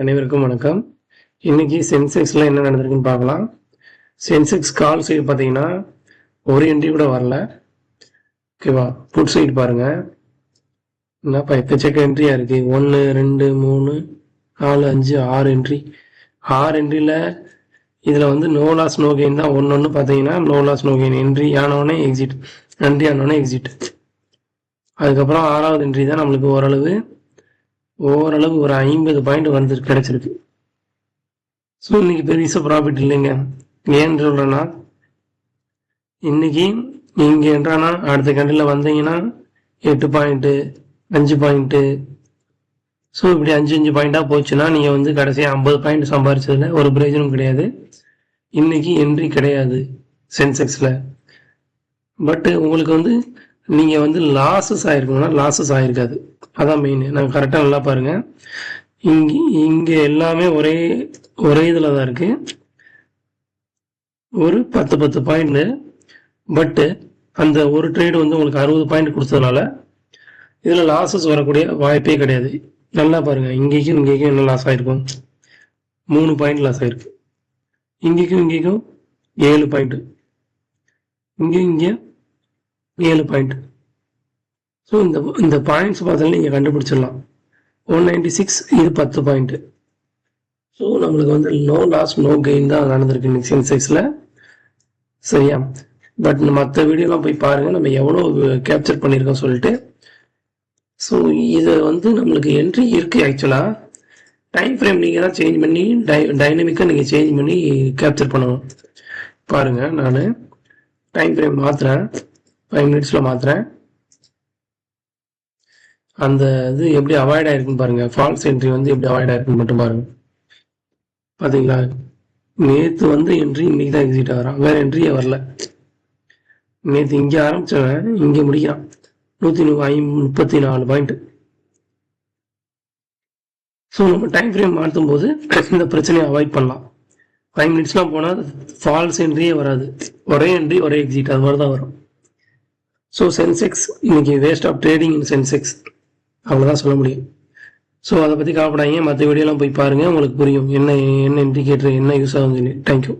அனைவருக்கும் வணக்கம். இன்னைக்கு சென்செக்ஸ்ல என்ன நடந்திருக்குன்னு பார்க்கலாம். சென்செக்ஸ் கால் சைடு பார்த்தீங்கன்னா ஒரு என்ட்ரி கூட வரல. ஓகேவா? புட் சைடு பாருங்க, என்னப்பா எக்கச்சக்க என்ட்ரியா இருக்கு. 1 2 3 4 5 6 என்ட்ரி. 6 என்ட்ரியில் இதில் வந்து நோ லாஸ் நோ கெயின் தான். ஒன்று பார்த்தீங்கன்னா no loss no gain. Entry ஆனவொடனே எக்ஸிட், என்ட்ரி ஆனவொடனே எக்ஸிட். அதுக்கப்புறம் 6வது என்ட்ரி தான் நம்மளுக்கு ஓரளவு ஒரு 50 பாயிண்ட் வந்து கிடைச்சிருக்கு. ஸோ இன்னைக்கு பெருசாக ப்ராஃபிட் இல்லைங்க. ஏன்னு சொல்கிறேன்னா, இன்னைக்கு நீங்கள் என்றானா அடுத்த கண்டில் வந்தீங்கன்னா 8 பாயிண்ட்டு 5 பாயிண்ட்டு, ஸோ இப்படி 5 பாயிண்டாக போச்சுன்னா நீங்கள் வந்து கடைசியாக 50 பாயிண்ட் சம்பாரிச்சதில் ஒரு பிரயோஜனம் கிடையாது. இன்னைக்கு என்ட்ரி கிடையாது சென்செக்ஸில். பட்டு உங்களுக்கு வந்து நீங்கள் வந்து லாஸஸ் ஆகிருக்கணும்னா லாஸஸ் ஆகிருக்காது. அதான் மெயின். நான் கரெக்டாக நல்லா பாருங்கள். இங்கே எல்லாமே ஒரே இதில் தான் இருக்குது. ஒரு 10 பாயிண்ட். பட்டு அந்த ஒரு ட்ரேடு வந்து உங்களுக்கு 60 பாயிண்ட் கொடுத்ததுனால இதில் லாஸஸ் வரக்கூடிய வாய்ப்பே கிடையாது. நல்லா பாருங்கள், இங்கேயும் என்ன லாஸ் ஆகிருக்கும். 3 பாயிண்ட் லாஸ் ஆகிருக்கு. இங்கேயும் 7 பாயிண்ட், இங்கே 7 பாயிண்ட். ஸோ இந்த பாயிண்ட்ஸ் பார்த்தாலும் நீங்கள் கண்டுபிடிச்சிடலாம். 196, இது 10 பாயிண்ட். ஸோ நம்மளுக்கு வந்து நோ லாஸ் நோ கெயின் தான் நடந்திருக்கு இன்னைக்கு சென்செக்ஸில். சரியா? பட் மற்ற வீடியோலாம் போய் பாருங்கள், நம்ம எவ்வளோ கேப்சர் பண்ணியிருக்கோம் சொல்லிட்டு. ஸோ இதை வந்து நம்மளுக்கு என்ட்ரி இருக்குது. ஆக்சுவலாக டைம் ஃப்ரேம் நீங்கள் தான் சேஞ்ச் பண்ணி டைனமிக்காக நீங்கள் சேஞ்ச் பண்ணி கேப்சர் பண்ணணும். பாருங்கள், நான் டைம் ஃப்ரேம் மாற்றுறேன், 5 மினிட்ஸில் மாற்றுறேன். அந்த இது எப்படி அவாய்ட் ஆயிருக்குன்னு பாருங்கள். ஃபால்ஸ் என்ட்ரி வந்து எப்படி அவாய்ட் ஆயிருக்குன்னு மட்டும் பாருங்கள். பார்த்தீங்களா? நேற்று வந்து என்ட்ரி இன்னைக்கு தான் எக்ஸிட் ஆகிறான், வேறு என்ட்ரியே வரல. நேற்று இங்கே ஆரம்பித்தவன் இங்கே முடிக்கிறான். 134 பாயிண்ட். ஸோ நம்ம டைம் ஃப்ரேம் மாற்றும் போது இந்த பிரச்சனையை அவாய்ட் பண்ணலாம். 5 மினிட்ஸ்லாம் போனால் ஃபால்ஸ் என்ட்ரியே வராது. ஒரே என்ட்ரி ஒரே எக்ஸிட், அது மாதிரி தான் வரும். ஸோ சென்செக்ஸ் இன்னைக்கு waste of trading in Sensex, அவ்வளோதான் சொல்ல முடியும். ஸோ அதை பற்றி கவலைப்படாதீங்க. மற்ற வீடியோலாம் போய் பாருங்கள், உங்களுக்கு புரியும் என்ன இண்டிகேட்டர் என்ன யூஸ் ஆகுதுன்னு. தேங்க்யூ.